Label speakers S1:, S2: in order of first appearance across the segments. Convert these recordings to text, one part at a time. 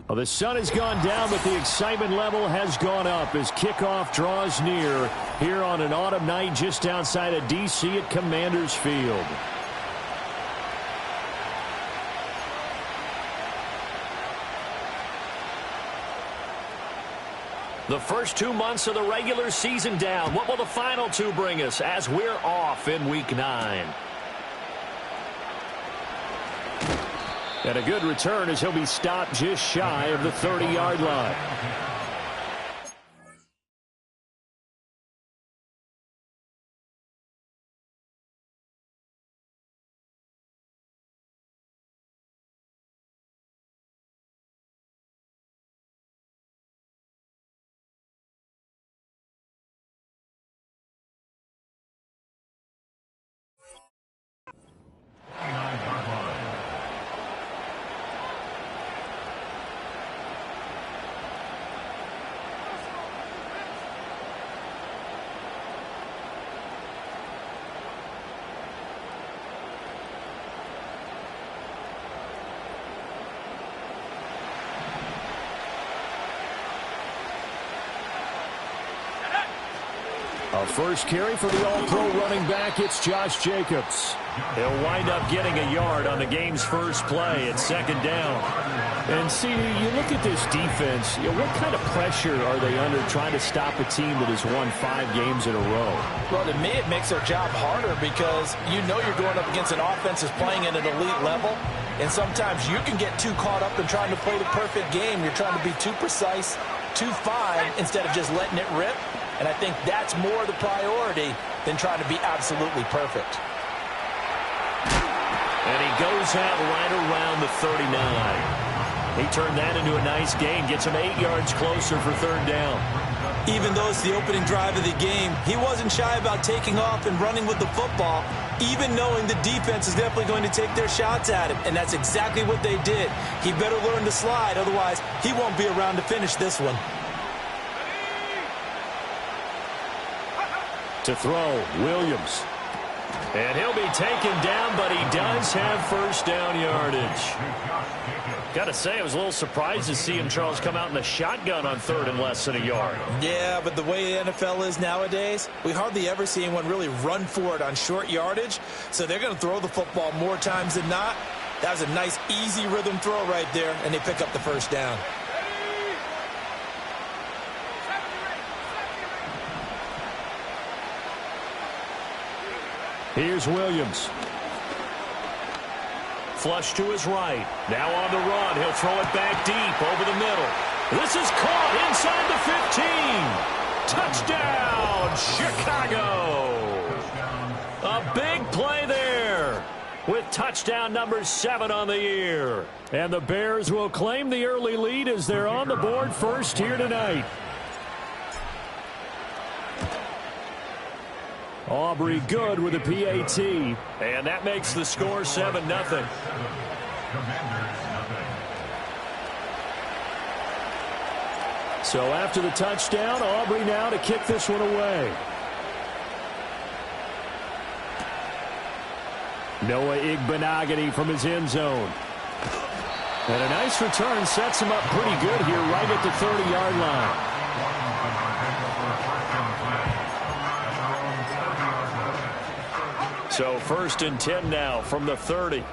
S1: Well, the sun has gone down, but the excitement level has gone up as kickoff draws near here on an autumn night just outside of D.C. at Commanders Field. The first 2 months of the regular season down. What will the final two bring us as we're off in Week 9? And a good return as he'll be stopped just shy of the 30-yard line. A first carry for the All-Pro running back, it's Josh Jacobs. He'll wind up getting a yard on the game's first play at second down. And see, you look at this defense, what kind of pressure are they under trying to stop a team that has won 5 games in a row?
S2: Well, to me, it makes their job harder because you know you're going up against an offense that's playing at an elite level. And sometimes you can get too caught up in trying to play the perfect game. You're trying to be too precise, too fine, instead of just letting it rip. And I think that's more the priority than trying to be absolutely perfect.
S1: And he goes out right around the 39. He turned that into a nice gain, gets him 8 yards closer for third down.
S3: Even though it's the opening drive of the game, he wasn't shy about taking off and running with the football, even knowing the defense is definitely going to take their shots at him. And that's exactly what they did. He better learn to slide, otherwise he won't be around to finish this one.
S1: To throw, Williams. And he'll be taken down, but he does have first down yardage. Got to say, I was a little surprised to see him, Charles, come out in the shotgun on third and less than a yard.
S3: Yeah, but the way the NFL is nowadays, we hardly ever see anyone really run for it on short yardage. So they're going to throw the football more times than not. That was a nice, easy rhythm throw right there, and they pick up the first down.
S1: Here's Williams. Flush to his right. Now on the run. He'll throw it back deep over the middle. This is caught inside the 15. Touchdown, Chicago. A big play there with touchdown number 7 on the year. And the Bears will claim the early lead as they're on the board first here tonight. Aubrey good with a PAT. And that makes the score 7-0. So after the touchdown, Aubrey now to kick this one away. Noah Igbenogany from his end zone. And a nice return sets him up pretty good here right at the 30-yard line. So first and 10 now from the 30.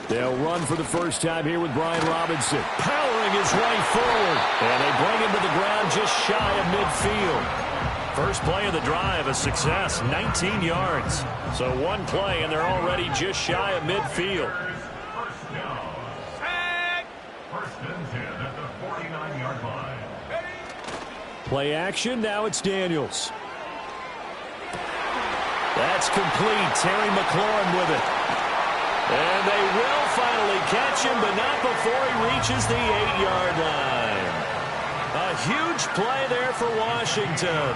S1: They'll run for the first time here with Brian Robinson. Powering his way forward. And they bring him to the ground just shy of midfield. First play of the drive, a success, 19 yards. So one play, and they're already just shy of midfield.
S4: First and 10 at the 49-yard line.
S1: Play action, now it's Daniels. That's complete. Terry McLaurin with it. And they will finally catch him, but not before he reaches the 8-yard line. A huge play there for Washington.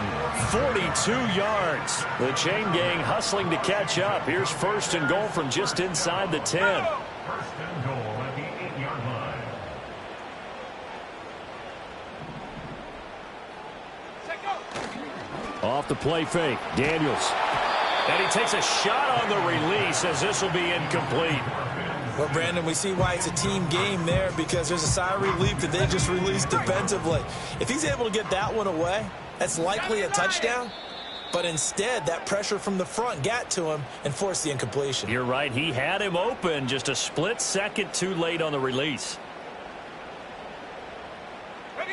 S1: 42 yards. The chain gang hustling to catch up. Here's first and goal from just inside the 10.
S4: First and goal at the 8-yard line.
S1: Off the play fake, Daniels. And he takes a shot on the release as this will be incomplete.
S3: Well, Brandon, we see why it's a team game there, because there's a sigh of relief that they just released defensively. If he's able to get that one away, that's likely a touchdown. But instead, that pressure from the front got to him and forced the incompletion.
S1: You're right. He had him open, just a split second too late on the release.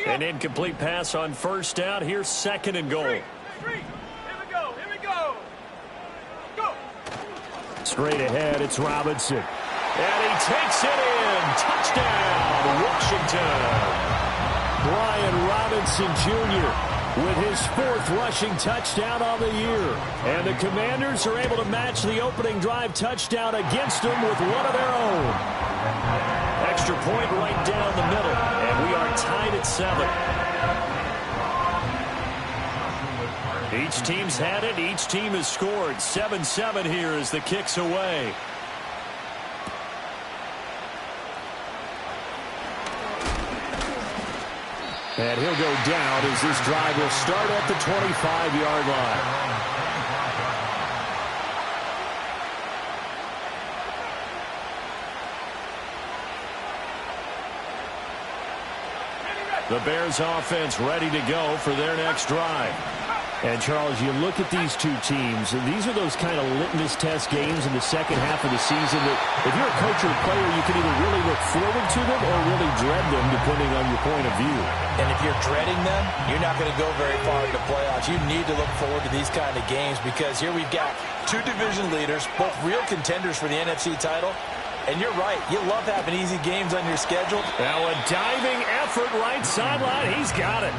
S1: An incomplete pass on first down. Here's second and goal.
S5: Here we go. Go.
S1: Straight ahead, it's Robinson. And he takes it in. Touchdown, Washington. Brian Robinson Jr. with his 4th rushing touchdown on the year. And the Commanders are able to match the opening drive touchdown against them with one of their own. Extra point right down the middle. And we are tied at 7. Each team's had it. Each team has scored. 7-7 here as the kick's away. And he'll go down as this drive will start at the 25-yard line. The Bears offense ready to go for their next drive. And, Charles, you look at these two teams, and these are those kind of litmus test games in the second half of the season that if you're a coach or a player, you can either really look forward to them or really dread them, depending on your point of view.
S2: And if you're dreading them, you're not going to go very far in the playoffs. You need to look forward to these kind of games because here we've got two division leaders, both real contenders for the NFC title. And you're right, you love having easy games on your schedule.
S1: Now a diving effort right sideline. He's got it.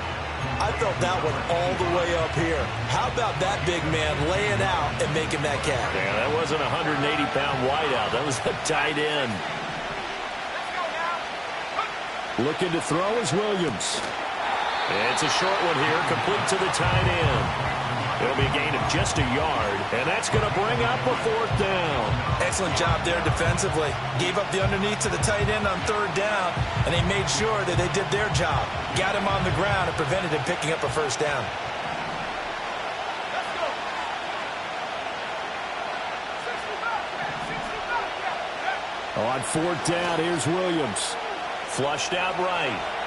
S3: I felt that one all the way up here. How about that big man laying out and making that catch?
S1: Yeah, that wasn't a 180-pound wideout. That was a tight end. Looking to throw is Williams. It's a short one here, complete to the tight end. It'll be a gain of just a yard, and that's going to bring up a 4th down.
S3: Excellent job there defensively. Gave up the underneath to the tight end on 3rd down, and they made sure that they did their job. Got him on the ground and prevented him picking up a 1st down.
S1: On 4th down, here's Williams. Flushed out right.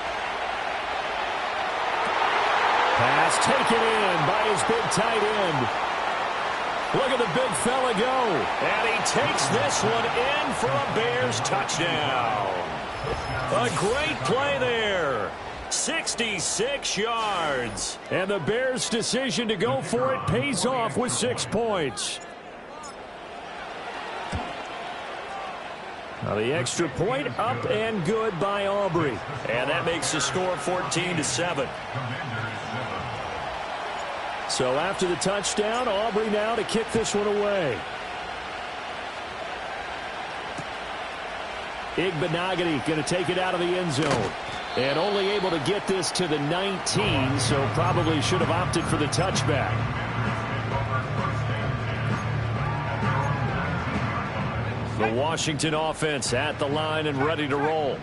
S1: Pass taken in by his big tight end. Look at the big fella go. And he takes this one in for a Bears touchdown. A great play there. 66 yards. And the Bears' decision to go for it pays off with 6 points. Now the extra point up and good by Aubrey. And that makes the score 14-7. So after the touchdown, Aubrey now to kick this one away. Igbenogany going to take it out of the end zone. And only able to get this to the 19, so probably should have opted for the touchback. The Washington offense at the line and ready to roll.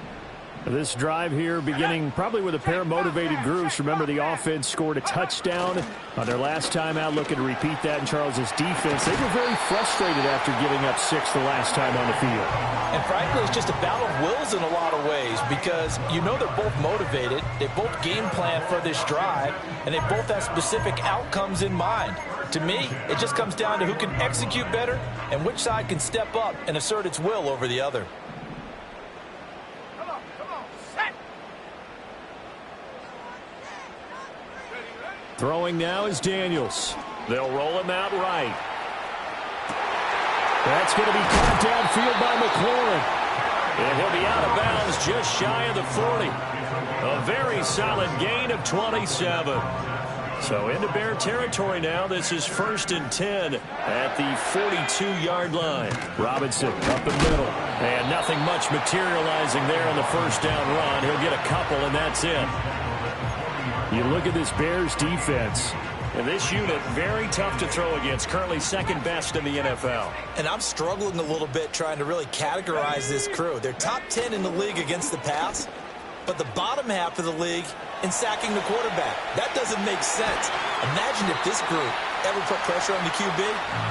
S1: This drive here beginning probably with a pair of motivated groups. Remember, the offense scored a touchdown on their last time out. Looking to repeat that in Charles's defense. They were very frustrated after giving up 6 the last time on the field.
S2: And frankly, it's just a battle of wills in a lot of ways because you know they're both motivated. They both game plan for this drive, and they both have specific outcomes in mind. To me, it just comes down to who can execute better and which side can step up and assert its will over the other.
S1: Throwing now is Daniels. They'll roll him out right. That's going to be caught downfield by McLaurin. And he'll be out of bounds just shy of the 40. A very solid gain of 27. So into Bear territory now. This is 1st and 10 at the 42-yard line. Robinson up the middle. And nothing much materializing there on the 1st down run. He'll get a couple, and that's it. You look at this Bears defense, and this unit very tough to throw against, currently 2nd best in the NFL.
S3: And I'm struggling a little bit trying to really categorize this crew. They're top 10 in the league against the pass, but the bottom half of the league in sacking the quarterback. That doesn't make sense. Imagine if this group ever put pressure on the QB,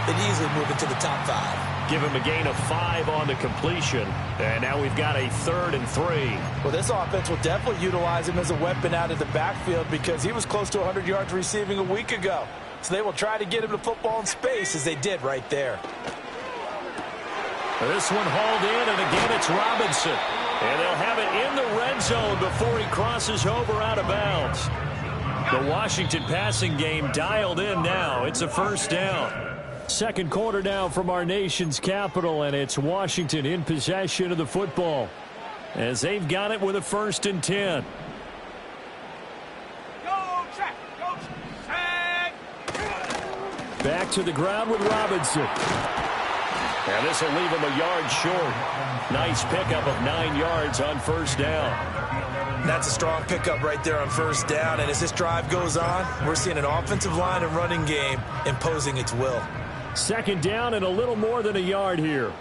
S3: they'd easily move into the top 5.
S1: Give him a gain of 5 on the completion. And now we've got a 3rd and 3.
S2: Well, this offense will definitely utilize him as a weapon out of the backfield because he was close to 100 yards receiving a week ago. So they will try to get him the football in space as they did right there.
S1: This one hauled in, and again it's Robinson. And they'll have it in the red zone before he crosses over out of bounds. The Washington passing game dialed in now. It's a 1st down. Second quarter now from our nation's capital, and it's Washington in possession of the football as they've got it with a 1st and 10.
S5: Go check. Go check.
S1: Back to the ground with Robinson. And this will leave him a yard short. Nice pickup of 9 yards on 1st down.
S2: That's a strong pickup right there on 1st down. And as this drive goes on, we're seeing an offensive line and running game imposing its will.
S1: 2nd down and a little more than a yard here.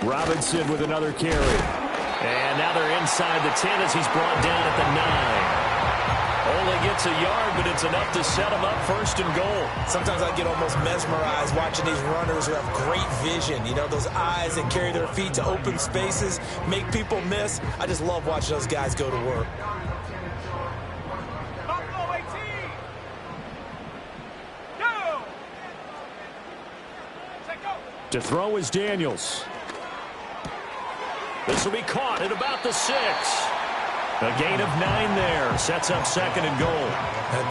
S1: Robinson with another carry. And now they're inside the 10 as he's brought down at the 9. Only gets a yard, but it's enough to set him up 1st and goal.
S2: Sometimes I get almost mesmerized watching these runners who have great vision. You know, those eyes that carry their feet to open spaces, make people miss. I just love watching those guys go to work.
S5: Buffalo 18. Go. Check go.
S1: To throw is Daniels. This will be caught at about the 6. A gain of 9 there. Sets up 2nd and goal.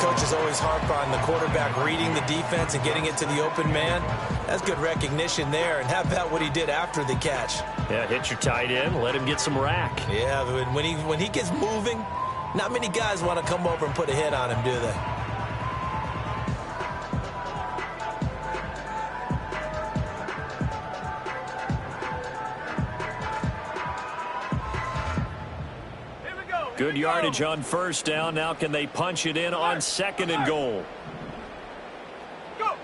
S2: Coaches always harp on the quarterback reading the defense and getting it to the open man. That's good recognition there. And how about what he did after the catch?
S1: Yeah, hit your tight end. Let him get some rack.
S2: Yeah, but when he gets moving, not many guys want to come over and put a hit on him, do they?
S1: Good yardage on 1st down. Now can they punch it in on 2nd and goal?
S5: Go.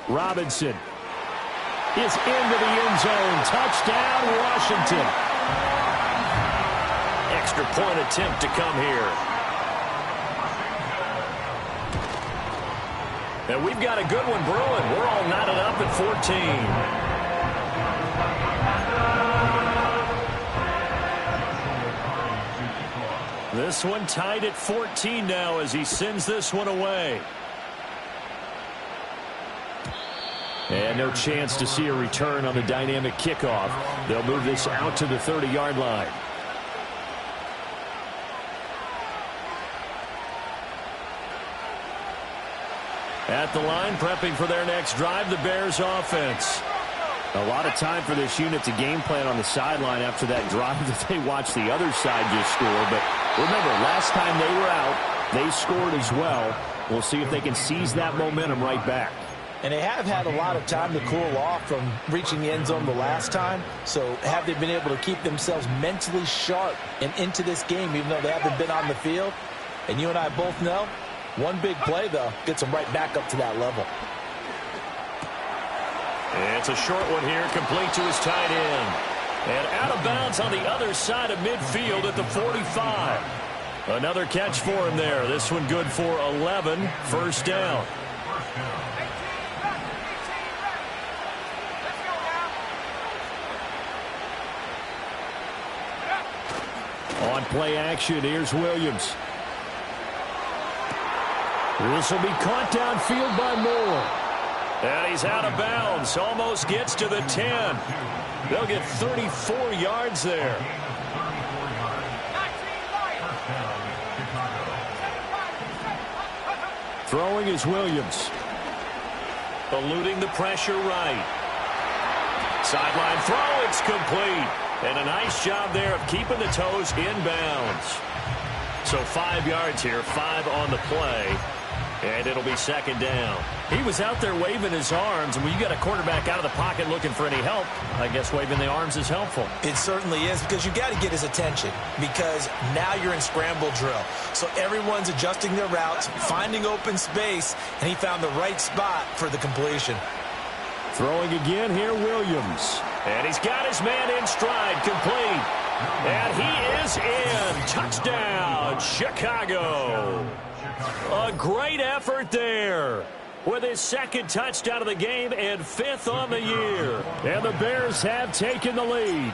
S1: Robinson is into the end zone. Touchdown, Washington. Extra point attempt to come here. And we've got a good one brewing. We're all knotted up at 14. This one tied at 14 now as he sends this one away. And no chance to see a return on the dynamic kickoff. They'll move this out to the 30-yard line. At the line, prepping for their next drive, the Bears offense. A lot of time for this unit to game plan on the sideline after that drive that they watched the other side just score. But remember, last time they were out, they scored as well. We'll see if they can seize that momentum right back.
S2: And they have had a lot of time to cool off from reaching the end zone the last time. So have they been able to keep themselves mentally sharp and into this game, even though they haven't been on the field? And you and I both know, one big play, though, gets them right back up to that level.
S1: It's a short one here, complete to his tight end. And out of bounds on the other side of midfield at the 45. Another catch for him there. This one good for 11. 1st down. On play action, here's Williams. This will be caught downfield by Moore. And he's out of bounds. Almost gets to the 10. They'll get 34 yards there. Throwing is Williams. Eluding the pressure right. Sideline throw, it's complete. And a nice job there of keeping the toes inbounds. So 5 yards here, 5 on the play. And it'll be 2nd down. He was out there waving his arms, and when you got a quarterback out of the pocket looking for any help, I guess waving the arms is helpful.
S2: It certainly is, because you got to get his attention, because now you're in scramble drill. So everyone's adjusting their routes, finding open space, and he found the right spot for the completion.
S1: Throwing again here, Williams. And he's got his man in stride, complete. And he is in. Touchdown, Chicago. A great effort there with his second touchdown of the game and 5th on the year. And the Bears have taken the lead.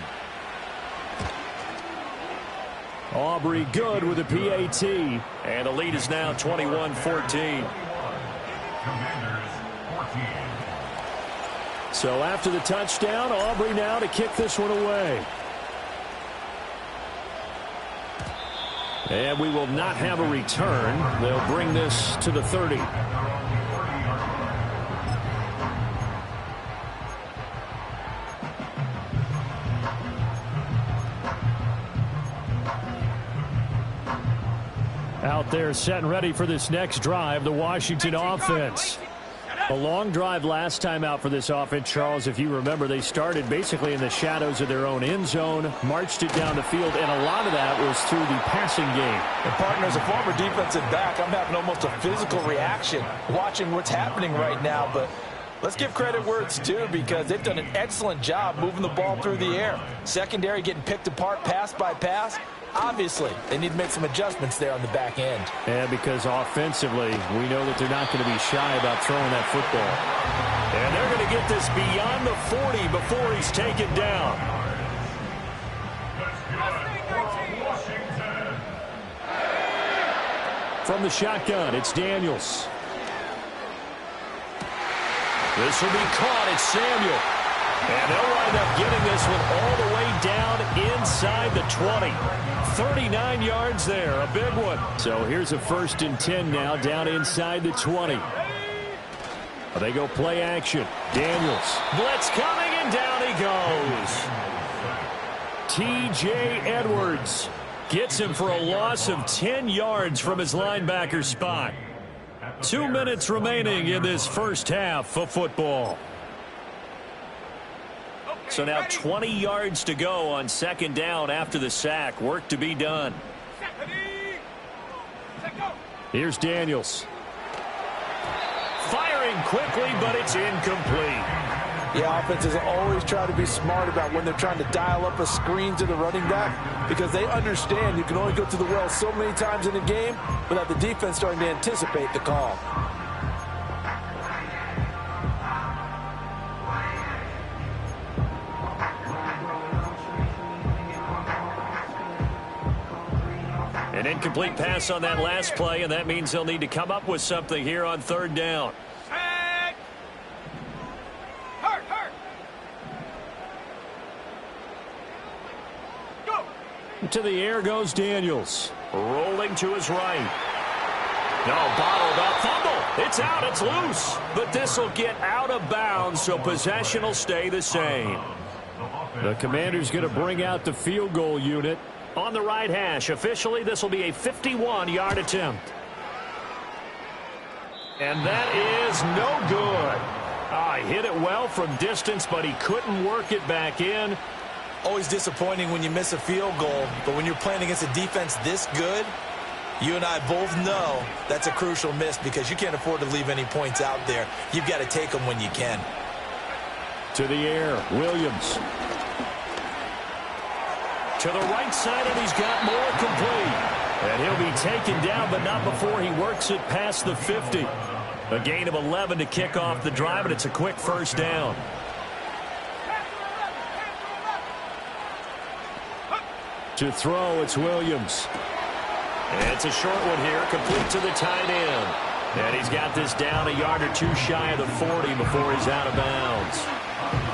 S1: Aubrey good with the PAT. And the lead is now 21-14. So after the touchdown, Aubrey now to kick this one away. And we will not have a return. They'll bring this to the 30. Out there set and ready for this next drive, the Washington offense. A long drive last time out for this offense, Charles. If you remember, they started basically in the shadows of their own end zone, marched it down the field, and a lot of that was through the passing game.
S2: And partner, as a former defensive back, I'm having almost a physical reaction watching what's happening right now. But let's give credit where it's due, because they've done an excellent job moving the ball through the air. Secondary getting picked apart pass by pass. Obviously, they need to make some adjustments there on the back end.
S1: And because offensively, we know that they're not going to be shy about throwing that football. And they're going to get this beyond the 40 before he's taken down. From the shotgun, it's Daniels. This will be caught. It's Samuel. And they'll wind up getting this one all the way down inside the 20. 39 yards there, a big one. So here's a 1st and 10 now, down inside the 20. They go play action. Daniels. Blitz coming, and down he goes. T.J. Edwards gets him for a loss of 10 yards from his linebacker spot. 2 minutes remaining in this first half of football. So now 20 yards to go on 2nd down after the sack. Work to be done. Here's Daniels. Firing quickly, but it's incomplete.
S2: Yeah, offenses always try to be smart about when they're trying to dial up a screen to the running back, because they understand you can only go to the well so many times in a game without the defense starting to anticipate the call.
S1: An incomplete pass on that last play, and that means they'll need to come up with something here on 3rd down.
S5: Go.
S1: To the air goes Daniels. Rolling to his right. No, bottled up. Fumble. It's out. It's loose. But this will get out of bounds, so possession will stay the same. The Commander's going to bring out the field goal unit. On the right hash, officially, this will be a 51-yard attempt. And that is no good. He hit it well from distance, but he couldn't work it back in.
S3: Always disappointing when you miss a field goal, but when you're playing against a defense this good, you and I both know that's a crucial miss, because you can't afford to leave any points out there. You've got to take them when you can.
S1: To the air, Williams. To the right side, and he's got more complete. And he'll be taken down, but not before he works it past the 50. A gain of 11 to kick off the drive, and it's a quick 1st down. To throw, it's Williams. And it's a short one here, complete to the tight end. And he's got this down a yard or two shy of the 40 before he's out of bounds.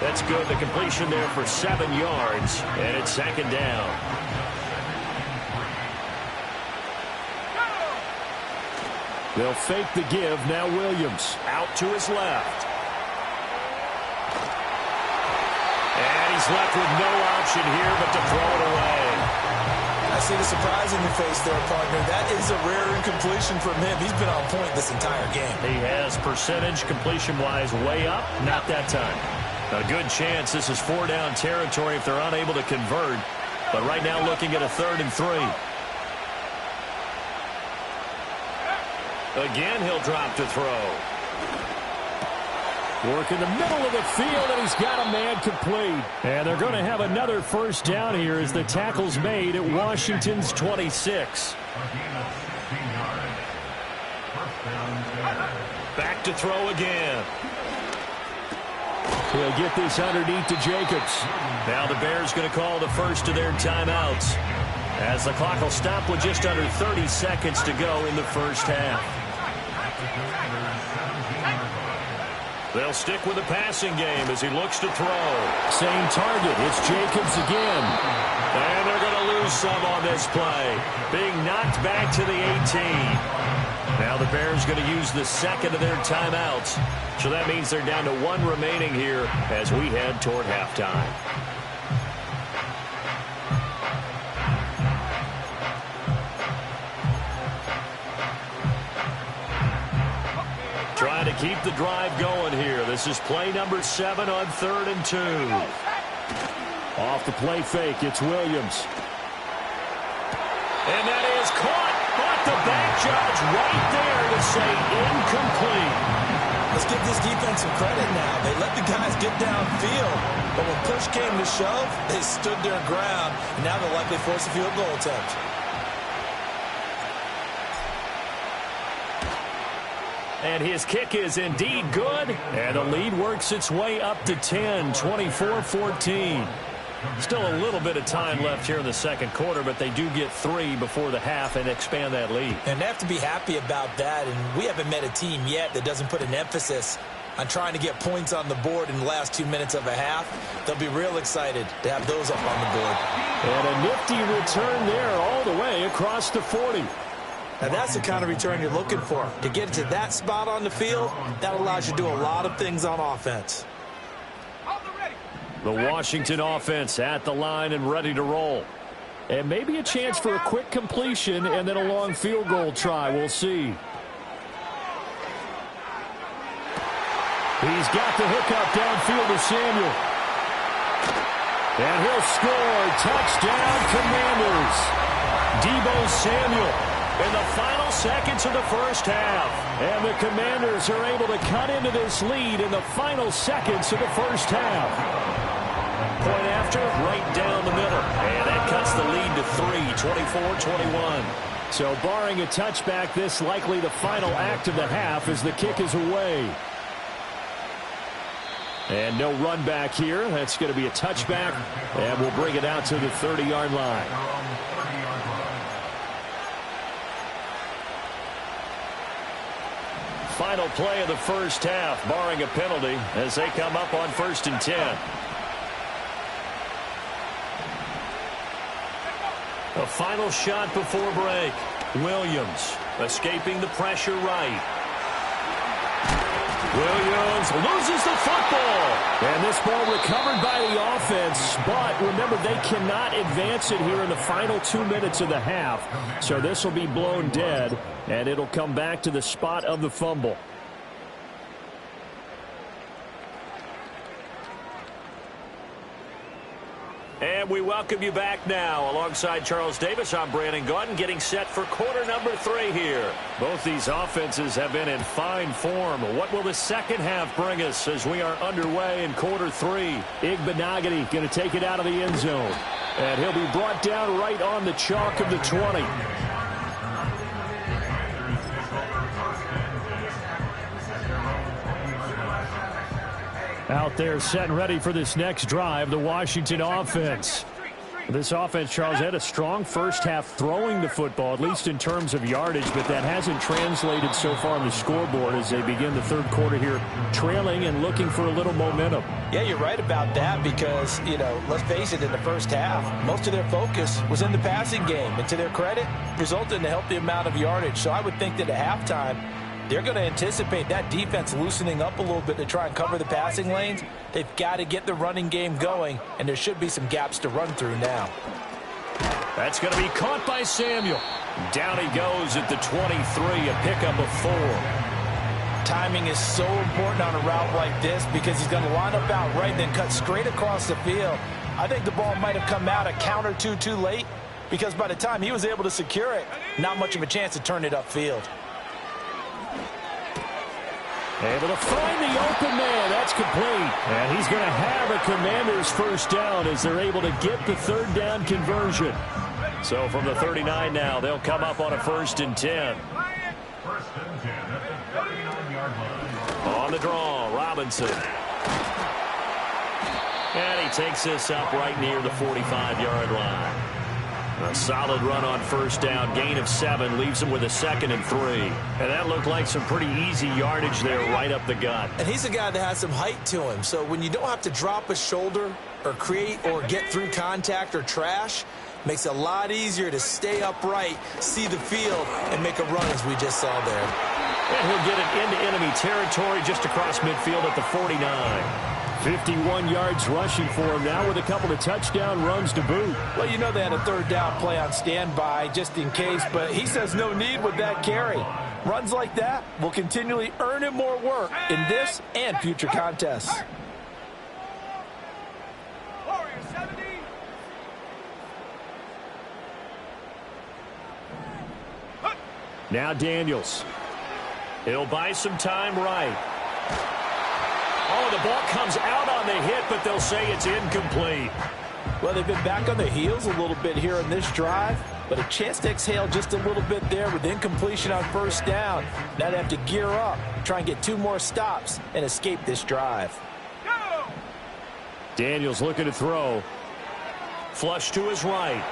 S1: That's good. The completion there for 7 yards, and it's 2nd down. They'll fake the give. Now Williams out to his left. And he's left with no option here but to throw it away.
S3: I see the surprise in your face there, partner. That is a rare incompletion from him. He's been on point this entire game.
S1: He has percentage completion-wise way up. Not that time. A good chance this is 4-down territory if they're unable to convert. But right now looking at a 3rd and 3. Again, he'll drop to throw. Work in the middle of the field, and he's got a man complete. And they're going to have another first down here as the tackle's made at Washington's 26. Back to throw again. He'll get this underneath to Jacobs. Now the Bears going to call the first of their timeouts, as the clock will stop with just under 30 seconds to go in the first half. They'll stick with the passing game as he looks to throw. Same target. It's Jacobs again. And they're going to lose some on this play, being knocked back to the 18. Now the Bears going to use the second of their timeouts. So that means they're down to one remaining here as we head toward halftime. Trying to keep the drive going here. This is play number 7 on 3rd and 2. Off the play fake, it's Williams. And that is caught. But the back judge right there to say incomplete.
S3: Let's give this defense some credit now. They let the guys get downfield, but when push came to shove, they stood their ground, and now they'll likely force a field goal attempt.
S1: And his kick is indeed good. And the lead works its way up to 10, 24-14. Still a little bit of time left here in the second quarter, but they do get 3 before the half and expand that lead.
S3: And they have to be happy about that. And we haven't met a team yet that doesn't put an emphasis on trying to get points on the board in the last 2 minutes of a half. They'll be real excited to have those up on the board.
S1: And a nifty return there all the way across the 40.
S3: Now that's the kind of return you're looking for. To get to that spot on the field, that allows you to do a lot of things on offense.
S1: The Washington offense at the line and ready to roll. And maybe a chance for a quick completion and then a long field goal try. We'll see. He's got the hookup downfield to Samuel. And he'll score. Touchdown, Commanders. Deebo Samuel in the final seconds of the first half. And the Commanders are able to cut into this lead in the final seconds of the first half. Point after, right down the middle. And that cuts the lead to 3, 24-21. So barring a touchback, this likely the final act of the half as the kick is away. And no run back here. That's going to be a touchback. And we'll bring it out to the 30-yard line. Final play of the first half, barring a penalty, as they come up on 1st and 10. A final shot before break. Williams escaping the pressure right. Williams loses the football. And this ball recovered by the offense. But remember, they cannot advance it here in the final 2 minutes of the half. So this will be blown dead, and it'll come back to the spot of the fumble. And we welcome you back now. Alongside Charles Davis, I'm Brandon Gaudin, getting set for quarter number 3 here. Both these offenses have been in fine form. What will the second half bring us as we are underway in quarter 3? Igbenogany going to take it out of the end zone. And he'll be brought down right on the chalk of the 20. Out there set and ready for this next drive, the Washington offense. This offense, Charles, had a strong first half throwing the football, at least in terms of yardage, but that hasn't translated so far on the scoreboard as they begin the third quarter here, trailing and looking for a little momentum.
S3: Yeah, you're right about that because, let's face it, in the first half, most of their focus was in the passing game. And to their credit, resulted in a healthy amount of yardage. So I would think that at halftime, they're going to anticipate that defense loosening up a little bit to try and cover the passing lanes. They've got to get the running game going, and there should be some gaps to run through now.
S1: That's going to be caught by Samuel. Down he goes at the 23, a pickup of 4.
S3: Timing is so important on a route like this because he's going to line up out right and then cut straight across the field. I think the ball might have come out a count or two too late because by the time he was able to secure it, not much of a chance to turn it upfield.
S1: Able to find the open man. That's complete. And he's going to have a Commanders first down as they're able to get the third down conversion. So from the 39 now, they'll come up on a 1st and 10.
S4: First and 10 at the 39-yard line.
S1: On the draw, Robinson. And he takes this up right near the 45-yard line. A solid run on first down, gain of 7, leaves him with a 2nd and 3. And that looked like some pretty easy yardage there right up the gut.
S3: And he's a guy that has some height to him, so when you don't have to drop a shoulder or create or get through contact or trash, makes it a lot easier to stay upright, see the field, and make a run as we just saw there.
S1: And he'll get it into enemy territory just across midfield at the 49. 51 yards rushing for him now with a couple of touchdown runs to boot.
S2: Well, you know they had a third down play on standby just in case, but he says no need with that carry. Runs like that will continually earn him more work in this and future contests.
S1: Now Daniels. He'll buy some time right. Oh, the ball comes out on the hit, but they'll say it's incomplete.
S2: Well, they've been back on their heels a little bit here in this drive, but a chance to exhale just a little bit there with incompletion on first down. Now they have to gear up, try and get 2 more stops, and escape this drive.
S1: Daniels looking to throw. Flush to his right.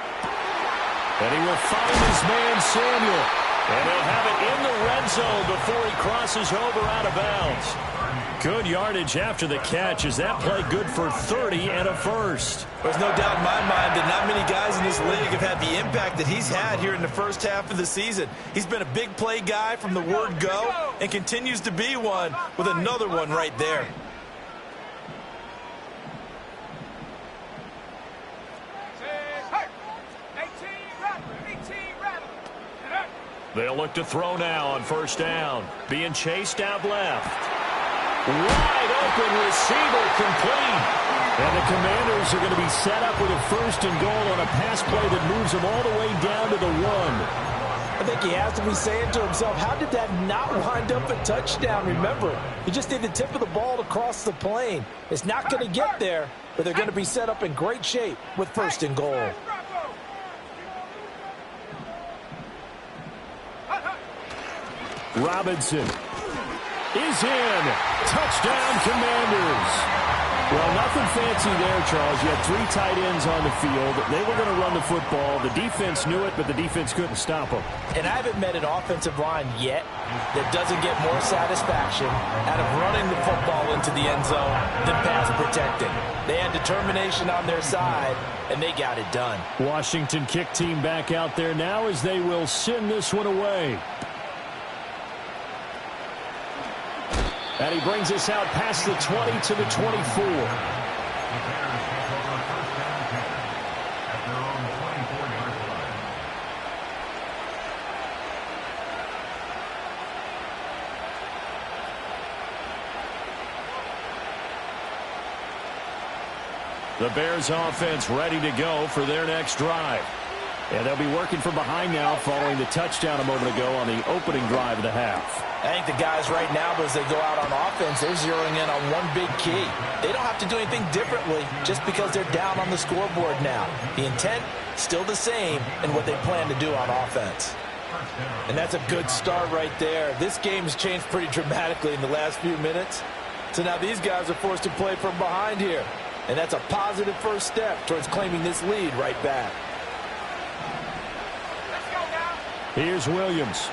S1: And he will find his man, Samuel. And he'll have it in the red zone before he crosses over out of bounds. Good yardage after the catch. Is that play good for 30 and a first?
S3: There's no doubt in my mind that not many guys in this league have had the impact that he's had here in the first half of the season. He's been a big play guy from the word go and continues to be one with another one right there.
S1: They'll look to throw now on first down. Being chased out left. Wide open receiver complete. And the Commanders are going to be set up with a 1st and goal on a pass play that moves them all the way down to the 1.
S2: I think he has to be saying to himself, how did that not wind up a touchdown? Remember, he just did the tip of the ball to cross the plane. It's not going to get there, but they're going to be set up in great shape with 1st and goal.
S1: Robinson is in. Touchdown, Commanders. Well, nothing fancy there, Charles. You had 3 tight ends on the field. They were going to run the football. The defense knew it, but the defense couldn't stop them.
S2: And I haven't met an offensive line yet that doesn't get more satisfaction out of running the football into the end zone than pass protecting. They had determination on their side, and they got it done.
S1: Washington kick team back out there now as they will send this one away. And he brings us out past the 20 to the 24. The Bears offense ready to go for their next drive. And they'll be working from behind now following the touchdown a moment ago on the opening drive of the half.
S2: I think the guys right now, as they go out on offense, they're zeroing in on one big key. They don't have to do anything differently just because they're down on the scoreboard now. The intent, still the same in what they plan to do on offense. And that's a good start right there. This game has changed pretty dramatically in the last few minutes. So now these guys are forced to play from behind here. And that's a positive first step towards claiming this lead right back.
S1: Here's Williams.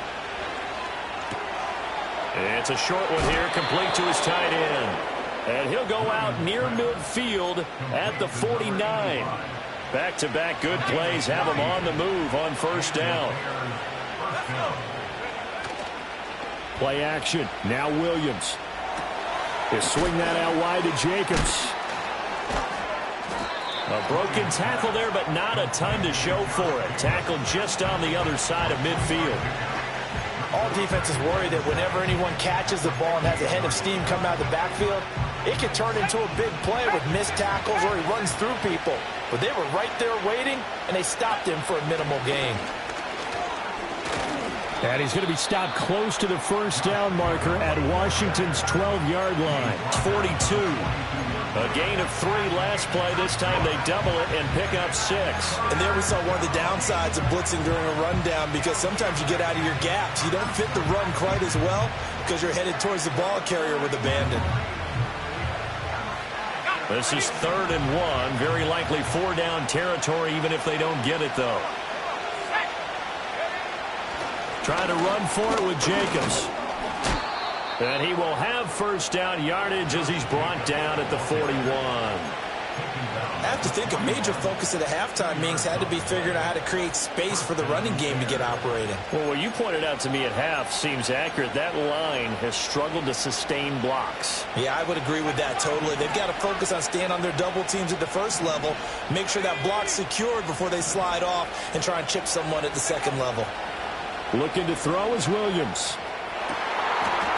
S1: It's a short one here, complete to his tight end. And he'll go out near midfield at the 49. Back-to-back good plays have him on the move on first down. Play action. Now Williams. He'll swing that out wide to Jacobs. A broken tackle there, but not a ton to show for it. Tackled just on the other side of midfield.
S2: All defenses worry that whenever anyone catches the ball and has a head of steam come out of the backfield, it can turn into a big play with missed tackles or he runs through people. But they were right there waiting, and they stopped him for a minimal gain.
S1: And he's going to be stopped close to the first down marker at Washington's 12-yard line. It's 42. A gain of 3 last play. This time they double it and pick up 6.
S2: And there we saw one of the downsides of blitzing during a rundown, because sometimes you get out of your gaps. You don't fit the run quite as well because you're headed towards the ball carrier with abandon.
S1: This is 3rd and 1. Very likely 4-down territory, even if they don't get it, though. Trying to run for it with Jacobs. And he will have first down yardage as he's brought down at the 41.
S2: I have to think a major focus of the halftime meetings had to be figuring out how to create space for the running game to get operating.
S1: Well, what you pointed out to me at half seems accurate. That line has struggled to sustain blocks.
S2: Yeah, I would agree with that totally. They've got to focus on staying on their double teams at the first level, make sure that block's secured before they slide off and try and chip someone at the second level.
S1: Looking to throw is Williams.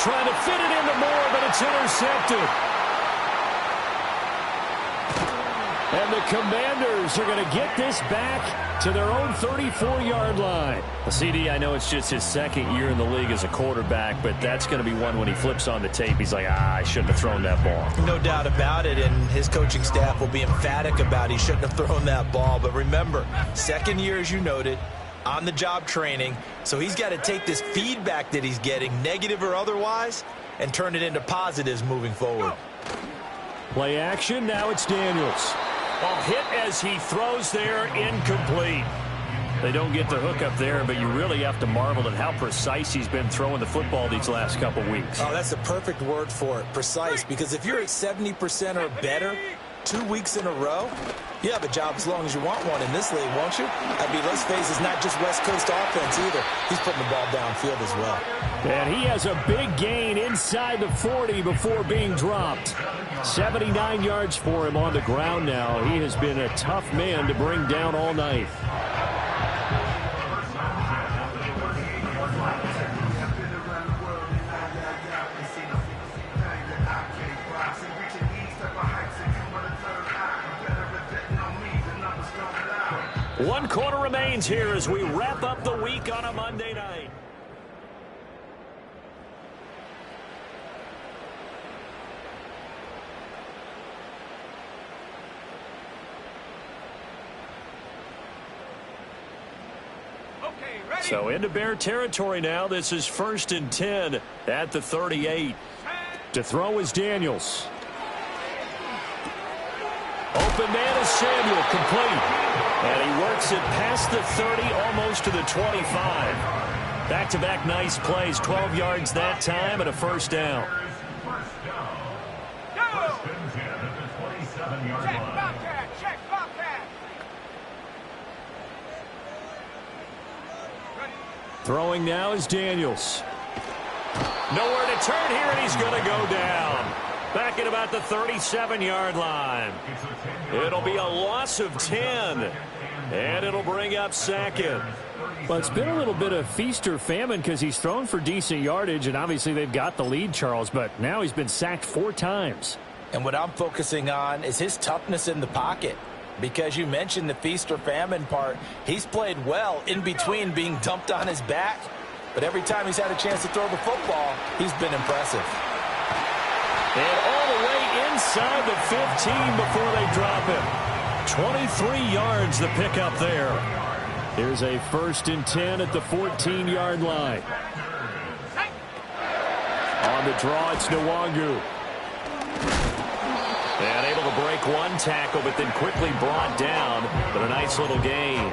S1: Trying to fit it into Moore, but it's intercepted. And the Commanders are going to get this back to their own 34-yard line. CD, I know it's just his 2nd year in the league as a quarterback, but that's going to be one when he flips on the tape. He's like, I shouldn't have thrown that ball.
S2: No doubt about it, and his coaching staff will be emphatic about he shouldn't have thrown that ball. But remember, 2nd year, as you noted, on-the-job training, so he's got to take this feedback that he's getting, negative or otherwise, and turn it into positives moving forward.
S1: Play action, now it's Daniels. Well, hit as he throws there, incomplete. They don't get the hook up there, but you really have to marvel at how precise he's been throwing the football these last couple weeks.
S2: Oh, that's the perfect word for it, precise, because if you're at 70% or better 2 weeks in a row, you have a job as long as you want one in this league, won't you? I mean, let's face it, it's not just West Coast offense either. He's putting the ball downfield as well.
S1: And he has a big gain inside the 40 before being dropped. 79 yards for him on the ground now. He has been a tough man to bring down all night. One quarter remains here as we wrap up the week on a Monday night. So into Bear territory now. This is 1st and 10 at the 38. To throw is Daniels. Open man is Samuel, complete. And he works it past the 30, almost to the 25. Back-to-back nice plays, 12 yards that time and a first down. Throwing now is Daniels. Nowhere to turn here, and he's going to go down. Back at about the 37-yard line. It'll be a loss of 10. And it'll bring up 2nd. Well, it's been a little bit of feast or famine because he's thrown for decent yardage, and obviously they've got the lead, Charles, but now he's been sacked 4 times.
S2: And what I'm focusing on is his toughness in the pocket. Because you mentioned the feast or famine part, he's played well in between being dumped on his back. But every time he's had a chance to throw the football, he's been impressive.
S1: And all the way inside the 15 before they drop him. 23 yards the pickup there. Here's a 1st and 10 at the 14-yard line. On the draw, it's Nwangu. And able to break one tackle, but then quickly brought down. But a nice little gain.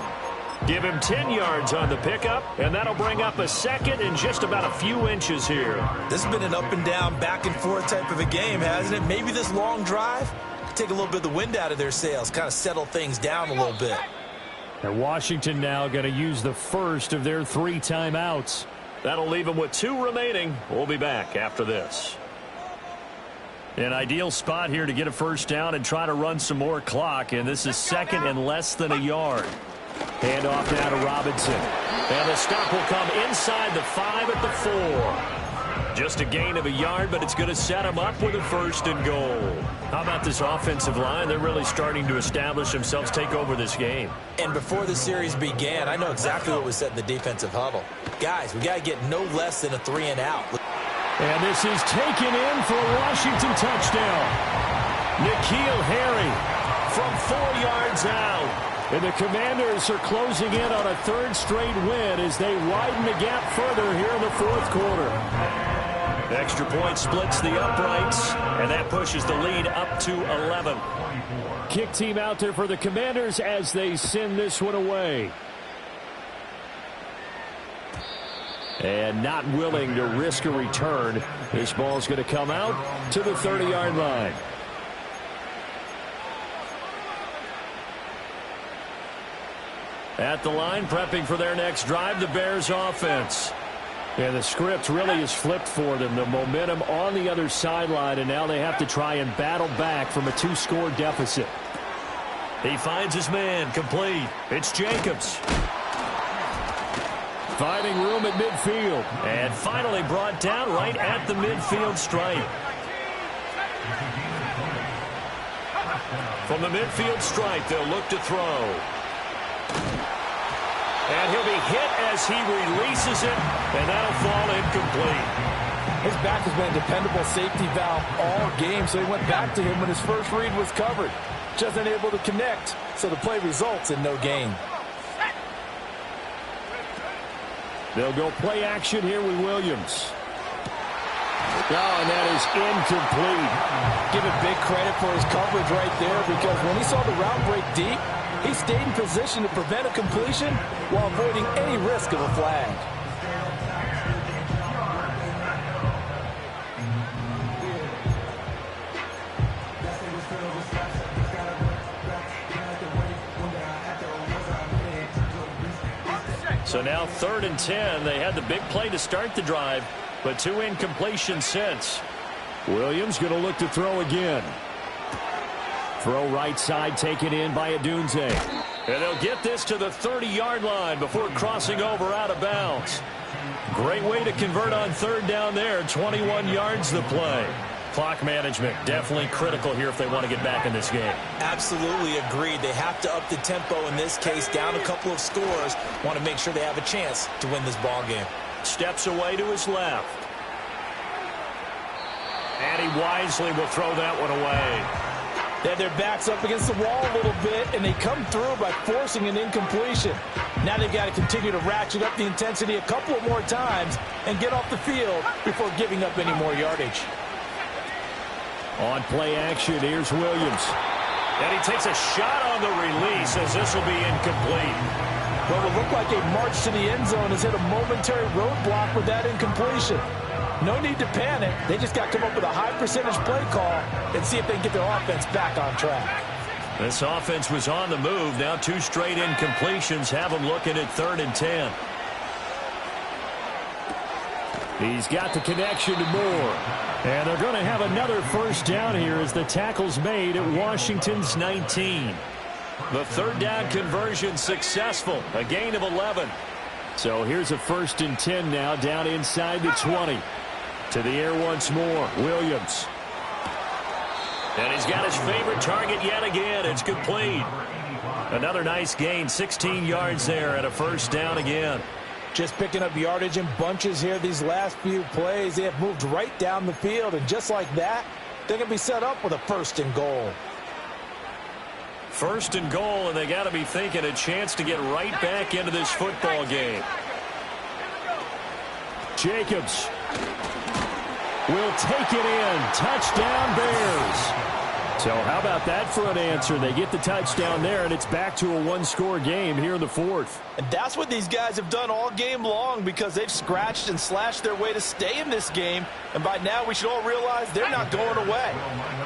S1: Give him 10 yards on the pickup, and that'll bring up a 2nd and just about a few inches here.
S2: This has been an up and down, back and forth type of a game, hasn't it? Maybe this long drive take a little bit of the wind out of their sails, kind of settle things down a little bit.
S1: And Washington now going to use the first of their 3 timeouts. That'll leave them with 2 remaining. We'll be back after this. An ideal spot here to get a first down and try to run some more clock, and this is 2nd and less than a yard. Handoff now to Robinson. And the stop will come inside the 5 at the 4. Just a gain of a yard, but it's going to set them up with a 1st and goal. How about this offensive line? They're really starting to establish themselves, take over this game.
S2: And before the series began, I know exactly what was said in the defensive huddle.
S3: Guys, we got to get no less than a 3-and-out.
S1: And this is taken in for a Washington touchdown. N'Keal Harry from 4 yards out. And the Commanders are closing in on a third straight win as they widen the gap further here in the fourth quarter. Extra point splits the uprights, and that pushes the lead up to 11. Kick team out there for the Commanders as they send this one away. And not willing to risk a return. This ball's going to come out to the 30-yard line. At the line, prepping for their next drive, the Bears offense. And the script really is flipped for them. The momentum on the other sideline, and now they have to try and battle back from a 2-score deficit. He finds his man, complete. It's Jacobs. Finding room at midfield. And finally brought down right at the midfield stripe. From the midfield stripe, they'll look to throw. And he'll be hit as he releases it, and that'll fall incomplete.
S2: His back has been a dependable safety valve all game, so he went back to him when his first read was covered. Just unable to connect, so the play results in no gain.
S1: They'll go play action here with Williams. Oh, and that is incomplete.
S2: Give him big credit for his coverage right there, because when he saw the route break deep, he stayed in position to prevent a completion while avoiding any risk of a flag.
S1: So now 3rd and 10. They had the big play to start the drive, but 2 incompletions since. Williams going to look to throw again. Throw right side taken in by Odunze. And they'll get this to the 30-yard line before crossing over out of bounds. Great way to convert on 3rd down there. 21 yards the play. Clock management definitely critical here if they want to get back in this game.
S3: Absolutely agreed. They have to up the tempo in this case, down a couple of scores. Want to make sure they have a chance to win this ball game.
S1: Steps away to his left. And he wisely will throw that one away.
S2: They had their backs up against the wall a little bit, and they come through by forcing an incompletion. Now they've got to continue to ratchet up the intensity a couple of more times and get off the field before giving up any more yardage.
S1: On play action, here's Williams. And he takes a shot on the release as this will be incomplete.
S2: What would look like a march to the end zone has hit a momentary roadblock with that incompletion. No need to panic. They just got to come up with a high percentage play call and see if they can get their offense back on track.
S1: This offense was on the move. Now 2 straight incompletions have them looking at 3rd and 10. He's got the connection to Moore. And they're going to have another first down here as the tackle's made at Washington's 19. The 3rd down conversion successful. A gain of 11. So here's a 1st and 10 now down inside the 20. To the air once more. Williams. And he's got his favorite target yet again. It's complete. Another nice gain. 16 yards there and a 1st down again.
S2: Just picking up yardage in bunches here these last few plays. They have moved right down the field, and just like that, they're going to be set up with a 1st and goal.
S1: 1st and goal, and they got to be thinking a chance to get right back into this football game. Jacobs will take it in. Touchdown, Bears. So how about that for an answer? They get the touchdown there, and it's back to a 1-score game here in the 4th.
S2: And that's what these guys have done all game long, because they've scratched and slashed their way to stay in this game. And by now, we should all realize they're not going away.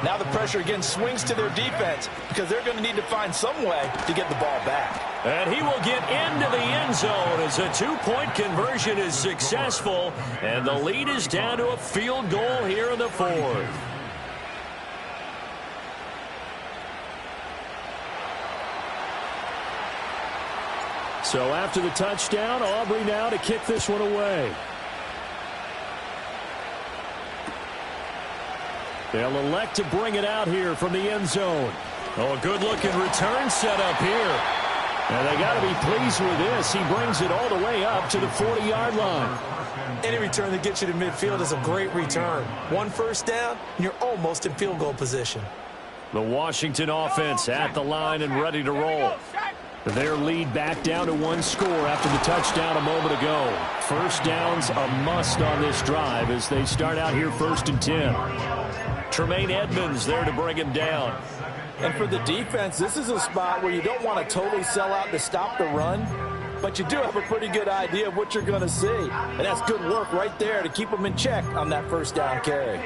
S2: Now the pressure again swings to their defense, because they're going to need to find some way to get the ball back.
S1: And he will get into the end zone as a 2-point conversion is successful. And the lead is down to a field goal here in the 4th. So after the touchdown, Aubrey now to kick this one away. They'll elect to bring it out here from the end zone. Oh, a good-looking return set up here. And they got to be pleased with this. He brings it all the way up to the 40-yard line.
S3: Any return that gets you to midfield is a great return. One first down, and you're almost in field goal position.
S1: The Washington offense at the line and ready to roll. Their lead back down to one score after the touchdown a moment ago. First down's a must on this drive as they start out here 1st and 10. Tremaine Edmonds there to bring him down.
S2: And for the defense, this is a spot where you don't want to totally sell out to stop the run, but you do have a pretty good idea of what you're going to see. And that's good work right there to keep them in check on that first down carry.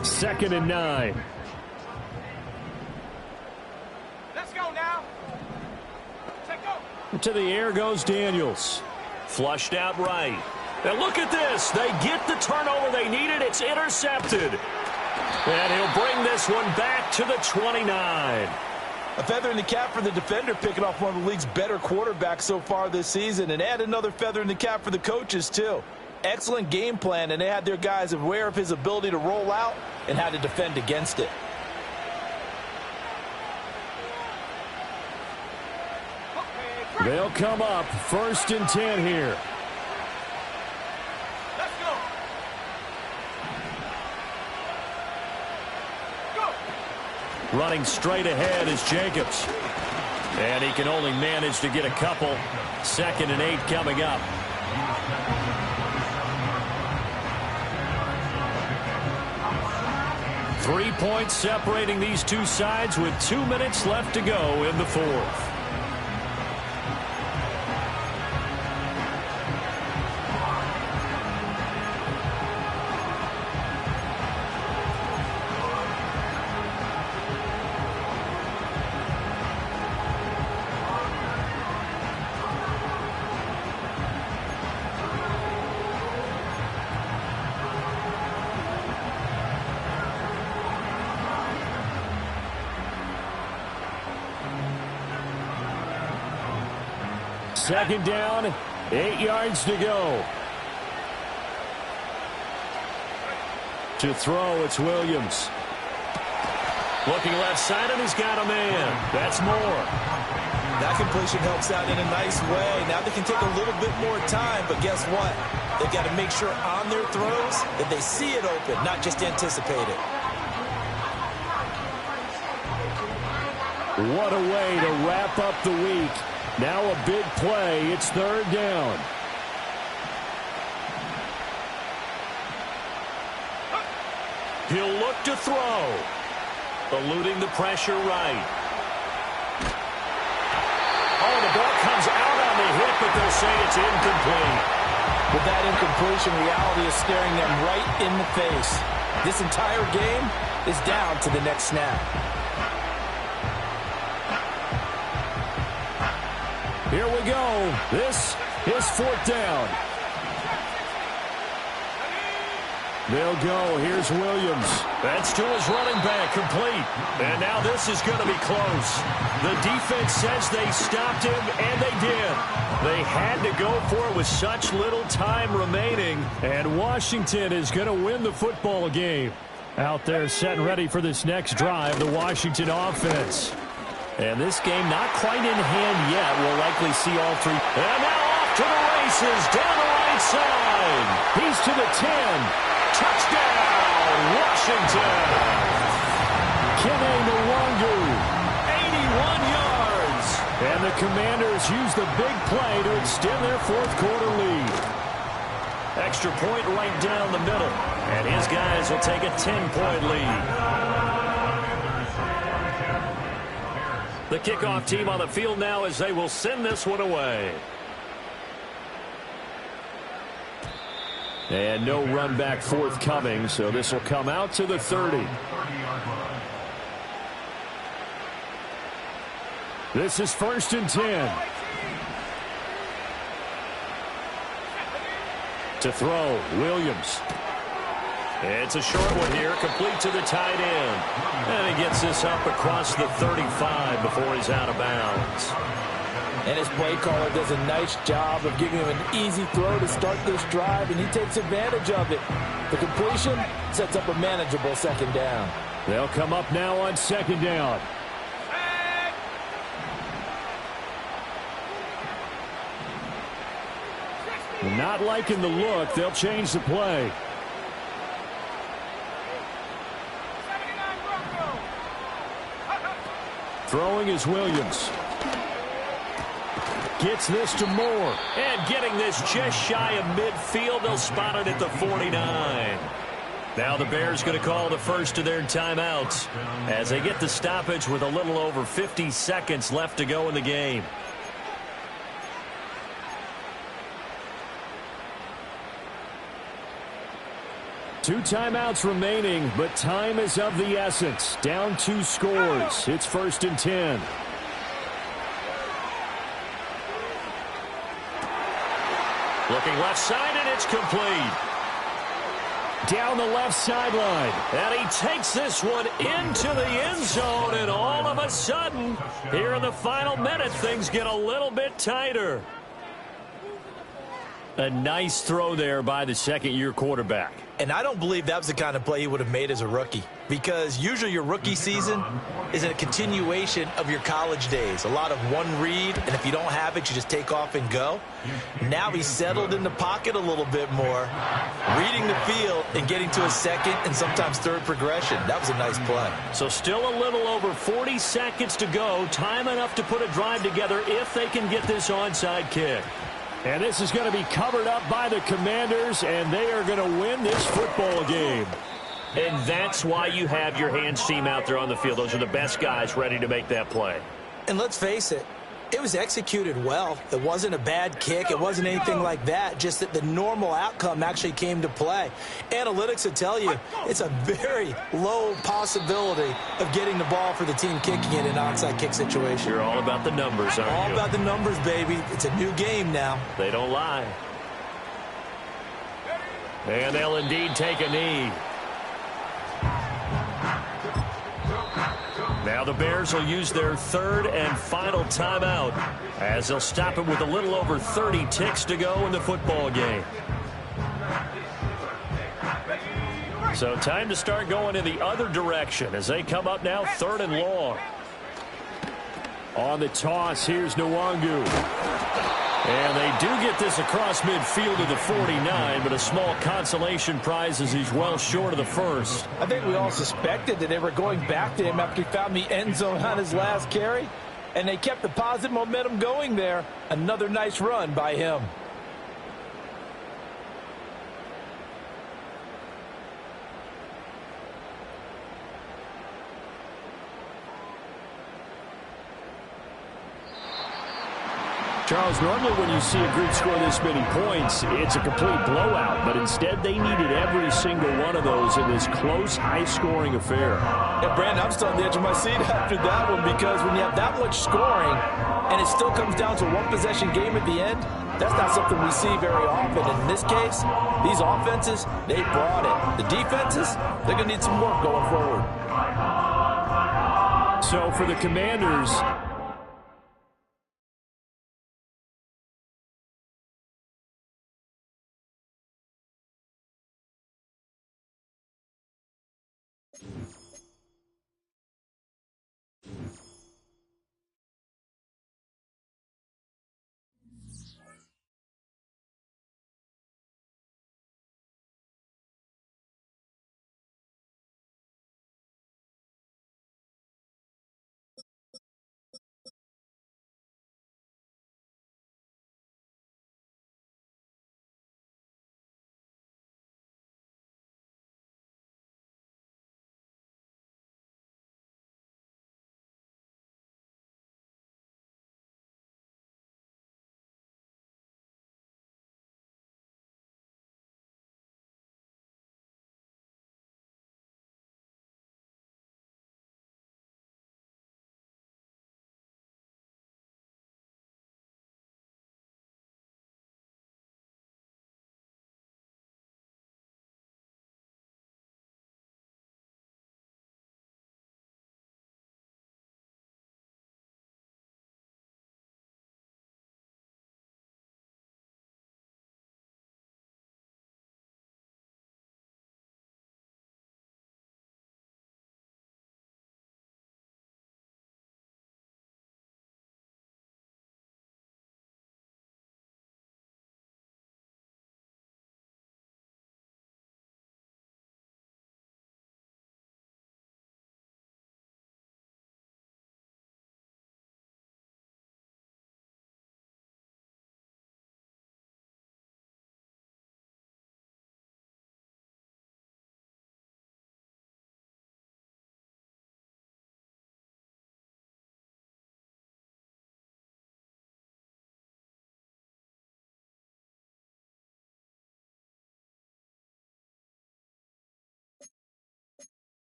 S1: 2nd and 9.
S5: Let's go now. Take go.
S1: To the air goes Daniels. Flushed out right. And look at this. They get the turnover they needed. It's intercepted. And he'll bring this one back to the 29.
S2: A feather in the cap for the defender, picking off one of the league's better quarterbacks so far this season, and add another feather in the cap for the coaches, too. Excellent game plan, and they had their guys aware of his ability to roll out and how to defend against it.
S1: They'll come up 1st and 10 here.
S5: Let's go. Go.
S1: Running straight ahead is Jacobs. And he can only manage to get a couple. 2nd and 8 coming up. Three points separating these two sides with 2 minutes left to go in the 4th. Second down, 8 yards to go. To throw, it's Williams. Looking left side, and he's got a man. That's Moore.
S2: That completion helps out in a nice way. Now they can take a little bit more time, but guess what? They've got to make sure on their throws that they see it open, not just anticipate it.
S1: What a way to wrap up the week. Now a big play. It's 3rd down. He'll look to throw. Eluding the pressure right. Oh, the ball comes out on the hit, but they'll say it's incomplete.
S2: With that incompletion, reality is staring them right in the face. This entire game is down to the next snap.
S1: Here we go. This is 4th down. They'll go. Here's Williams. That's to his running back, complete. And now this is going to be close. The defense says they stopped him, and they did. They had to go for it with such little time remaining. And Washington is going to win the football game. Out there set and ready for this next drive, the Washington offense. And this game not quite in hand yet. We'll likely see all three. And now off to the races down the right side. He's to the 10. Touchdown, Washington. Kene Nwangu, 81 yards. And the Commanders use the big play to extend their 4th quarter lead. Extra point right down the middle. And his guys will take a 10-point lead. The kickoff team on the field now as they will send this one away. And no run back forthcoming, so this will come out to the 30. This is 1st and 10. To throw, Williams. It's a short one here, complete to the tight end. And he gets this up across the 35 before he's out of bounds.
S2: And his play caller does a nice job of giving him an easy throw to start this drive, and he takes advantage of it. The completion sets up a manageable 2nd down.
S1: They'll come up now on 2nd down. Not liking the look. They'll change the play.
S5: 79 Bronco.
S1: Throwing is Williams. Gets this to Moore. And getting this just shy of midfield. They'll spot it at the 49. Now the Bears going to call the first of their timeouts as they get the stoppage with a little over 50 seconds left to go in the game. Two timeouts remaining, but time is of the essence. Down 2 scores. It's 1st and 10. Looking left side, and it's complete. Down the left sideline. And he takes this one into the end zone, and all of a sudden, here in the final minute, things get a little bit tighter. A nice throw there by the second-year quarterback.
S2: And I don't believe that was the kind of play he would have made as a rookie, because usually your rookie season is a continuation of your college days. A lot of one read, and if you don't have it, you just take off and go. Now he's settled in the pocket a little bit more, reading the field and getting to a second and sometimes third progression. That was a nice play.
S1: So still a little over 40 seconds to go. Time enough to put a drive together if they can get this onside kick. And this is going to be covered up by the Commanders, and they are going to win this football game. And that's why you have your hands team out there on the field. Those are the best guys ready to make that play.
S3: And let's face it, it was executed well. It wasn't a bad kick. It wasn't anything like that, just that the normal outcome actually came to play. Analytics will tell you it's a very low possibility of getting the ball for the team kicking it in an onside kick situation.
S1: You're all about the numbers, aren't you?
S3: All about the numbers, baby. It's a new game now.
S1: They don't lie. And they'll indeed take a knee. Now the Bears will use their third and final timeout as they'll stop it with a little over 30 ticks to go in the football game. So time to start going in the other direction as they come up now 3rd and long. On the toss, here's Nwangu. And they do get this across midfield to the 49, but a small consolation prize as he's well short of the first.
S2: I think we all suspected that they were going back to him after he found the end zone on his last carry, and they kept the positive momentum going there. Another nice run by him.
S1: Charles, normally when you see a group score this many points, it's a complete blowout. But instead, they needed every single one of those in this close, high-scoring affair.
S2: Yeah, Brandon, I'm still on the edge of my seat after that one, because when you have that much scoring and it still comes down to a one-possession game at the end, that's not something we see very often. And in this case, these offenses, they brought it. The defenses, they're going to need some work going forward.
S1: So for the Commanders,